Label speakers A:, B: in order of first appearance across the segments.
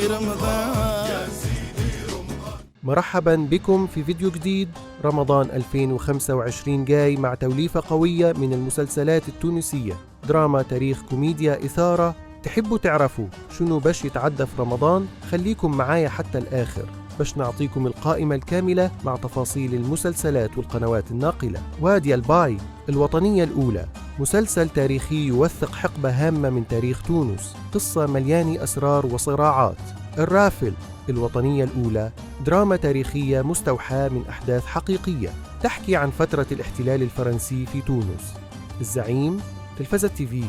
A: رمضان.
B: مرحبا بكم في فيديو جديد. رمضان 2025 جاي مع توليفة قوية من المسلسلات التونسية، دراما، تاريخ، كوميديا، إثارة. تحبوا تعرفوا شنو باش يتعدى في رمضان؟ خليكم معايا حتى الآخر باش نعطيكم القائمة الكاملة مع تفاصيل المسلسلات والقنوات الناقلة. وادي الباي، الوطنية الأولى، مسلسل تاريخي يوثق حقبة هامة من تاريخ تونس، قصة مليانة أسرار وصراعات. الرافل، الوطنية الأولى، دراما تاريخية مستوحاة من أحداث حقيقية تحكي عن فترة الاحتلال الفرنسي في تونس. الزعيم، تلفزة تي في،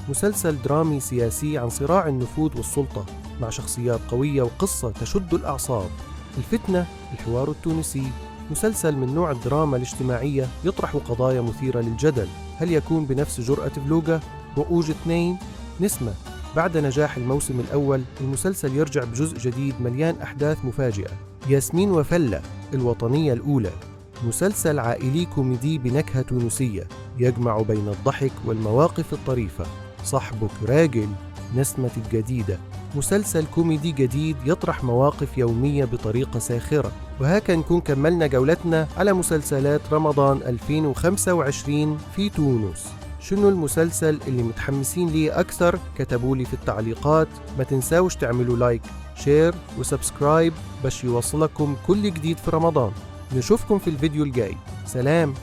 B: مسلسل درامي سياسي عن صراع النفوذ والسلطة مع شخصيات قوية وقصة تشد الأعصاب. الفتنة، الحوار التونسي، مسلسل من نوع الدراما الاجتماعية يطرح قضايا مثيرة للجدل. هل يكون بنفس جرأة فلوقة؟ رؤوج 2. نسمة، بعد نجاح الموسم الأول المسلسل يرجع بجزء جديد مليان أحداث مفاجئة. ياسمين وفلة، الوطنية الأولى، مسلسل عائلي كوميدي بنكهة تونسية يجمع بين الضحك والمواقف الطريفة. صاحبك راجل، نسمة الجديدة، مسلسل كوميدي جديد يطرح مواقف يومية بطريقة ساخرة. وهكذا نكون كملنا جولتنا على مسلسلات رمضان 2025 في تونس. شنو المسلسل اللي متحمسين ليه أكثر؟ كتبولي في التعليقات. ما تنساوش تعملوا لايك، شير وسبسكرايب باش يوصلكم كل جديد في رمضان. نشوفكم في الفيديو الجاي. سلام.